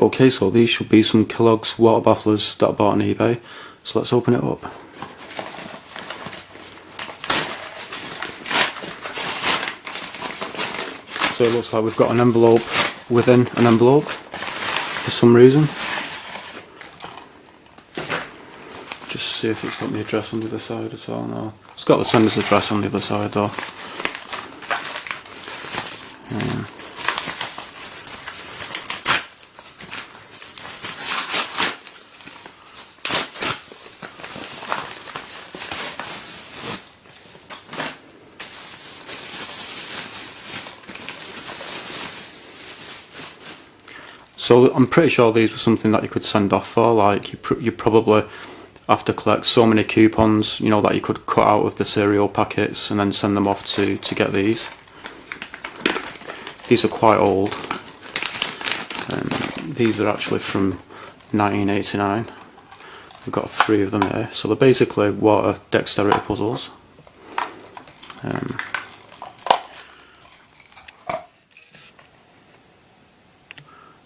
Okay, so these should be some Kellogg's water bafflers that I bought on eBay. So let's open it up. So it looks like we've got an envelope within an envelope for some reason. Just see if it's got the address on the other side at all. No, it's got the sender's address on the other side though. So I'm pretty sure these were something that you could send off for, like you probably have to collect so many coupons, you know, that you could cut out of the cereal packets and then send them off to get these. These are quite old. These are actually from 1989. We've got 3 of them here. So they're basically water dexterity puzzles.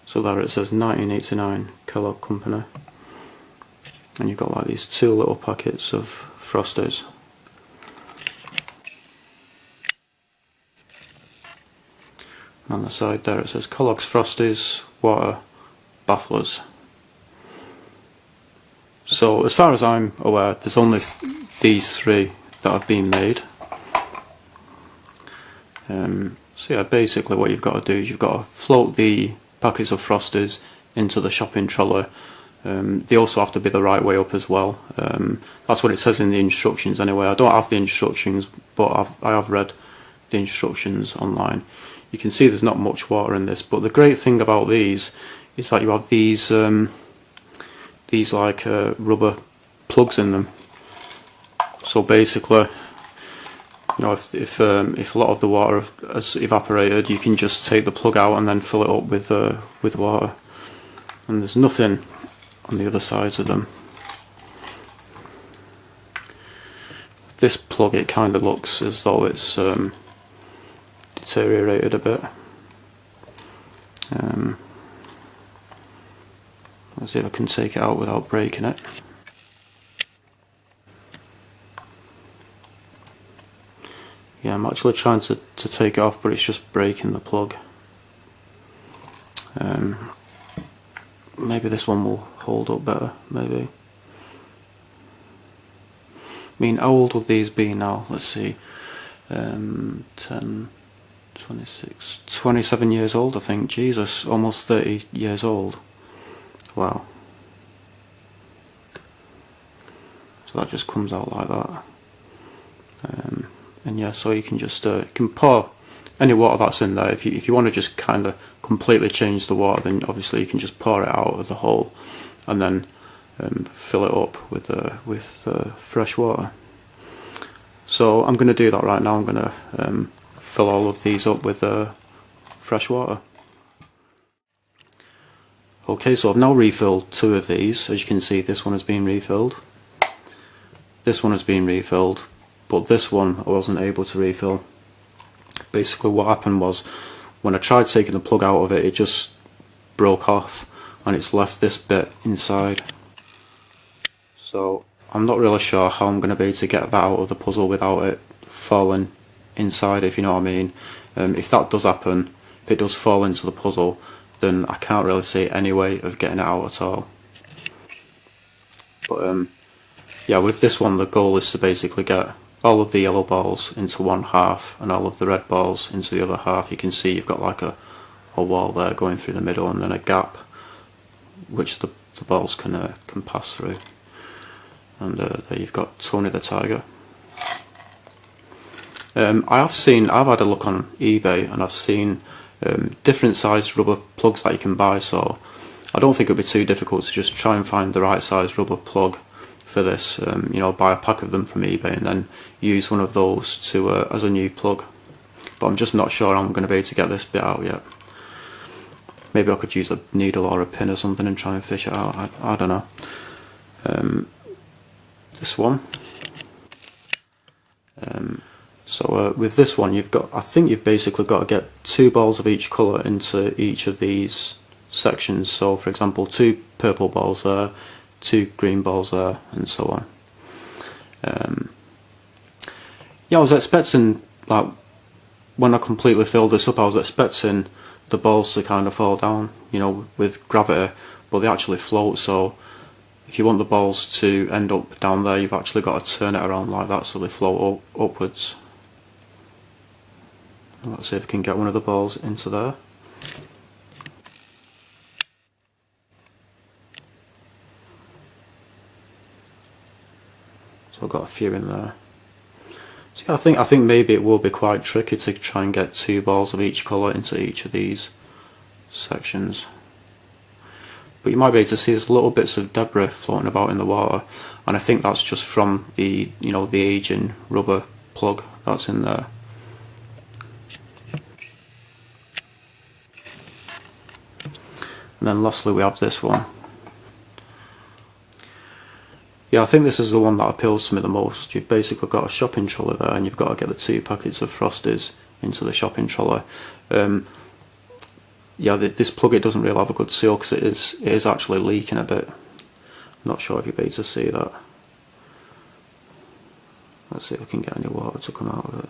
So there it says 1989 Kellogg Company, and you've got like these 2 little packets of Frosties. And on the side there it says Kellogg's Frosties Water Bafflers. So as far as I'm aware, there's only these 3 that have been made. So yeah, basically what you've got to do is you've got to float the packets of Frosties into the shopping trolley. They also have to be the right way up as well. That's what it says in the instructions anyway. I don't have the instructions, but I have read the instructions online. You can see there's not much water in this, but the great thing about these is that you have these like rubber plugs in them. So basically, you know, if a lot of the water has evaporated, you can just take the plug out and then fill it up with water. And there's nothing on the other sides of them. This plug, it kind of looks as though it's deteriorated a bit. Let's see if I can take it out without breaking it. Yeah, I'm actually trying to take it off, but it's just breaking the plug. Maybe this one will hold up better, maybe. I mean, how old would these be now? Let's see. 10, 26, 27 years old, I think. Jesus, almost 30 years old. Wow. So that just comes out like that. And yeah, so you can just you can pour any water that's in there. If you want to just kind of completely change the water, then obviously you can just pour it out of the hole and then fill it up with fresh water. So I'm going to do that right now. I'm going to fill all of these up with fresh water. Okay, so I've now refilled 2 of these. As you can see, this one has been refilled. This one has been refilled, but this one I wasn't able to refill. Basically what happened was, when I tried taking the plug out of it, it just broke off and it's left this bit inside. So I'm not really sure how I'm going to be able to get that out of the puzzle without it falling inside, if you know what I mean. If that does happen, if it does fall into the puzzle, then I can't really see any way of getting it out at all. But yeah, with this one the goal is to basically get all of the yellow balls into one half and all of the red balls into the other half. You can see you've got like a wall there going through the middle and then a gap which the balls can pass through. And there you've got Tony the Tiger. I've had a look on eBay and I've seen different sized rubber plugs that you can buy, so I don't think it would be too difficult to just try and find the right size rubber plug for this. You know, buy a pack of them from eBay and then use one of those to as a new plug. But I'm just not sure I'm going to be able to get this bit out yet. Maybe I could use a needle or a pin or something and try and fish it out. I don't know. This one. So with this one, I think you've basically got to get 2 balls of each colour into each of these sections. So for example, 2 purple balls there, 2 green balls there, and so on. Yeah, I was expecting, like, when I completely filled this up, I was expecting the balls to kind of fall down, you know, with gravity, but they actually float. So if you want the balls to end up down there, you've actually got to turn it around like that so they float upwards. Let's see if we can get one of the balls into there. So I've got a few in there. So yeah, I think maybe it will be quite tricky to try and get 2 balls of each colour into each of these sections. But you might be able to see there's little bits of debris floating about in the water, and I think that's just from the, you know, the aging rubber plug that's in there. And then lastly we have this one. Yeah, I think this is the one that appeals to me the most. You've basically got a shopping trolley there, and you've got to get the 2 packets of Frosties into the shopping trolley. Yeah, this plug, it doesn't really have a good seal because it is actually leaking a bit. I'm not sure if you'll be able to see that. Let's see if I can get any water to come out of it.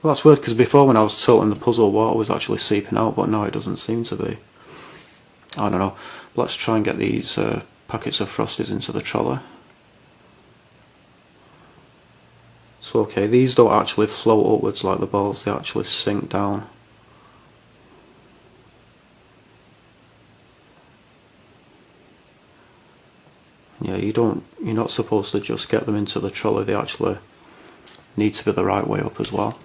Well, that's weird, because before when I was tilting the puzzle, water was actually seeping out, but now it doesn't seem to be. I don't know. Let's try and get these packets of Frosties into the trolley. So okay, these don't actually float upwards like the balls, they actually sink down. Yeah, you're not supposed to just get them into the trolley, they actually need to be the right way up as well.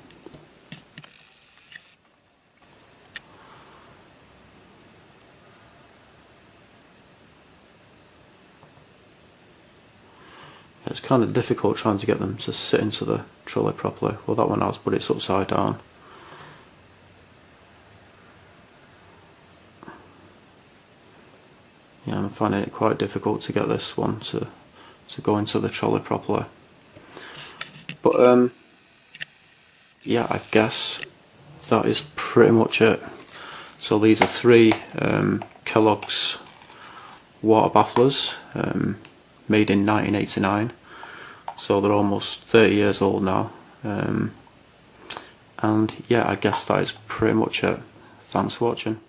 It's kind of difficult trying to get them to sit into the trolley properly. Well, that one has, but it's upside down. Yeah, I'm finding it quite difficult to get this one to go into the trolley properly. But yeah, I guess that is pretty much it. So these are 3 Kellogg's water bafflers, made in 1989, so they're almost 30 years old now. And yeah, I guess that is pretty much it. Thanks for watching.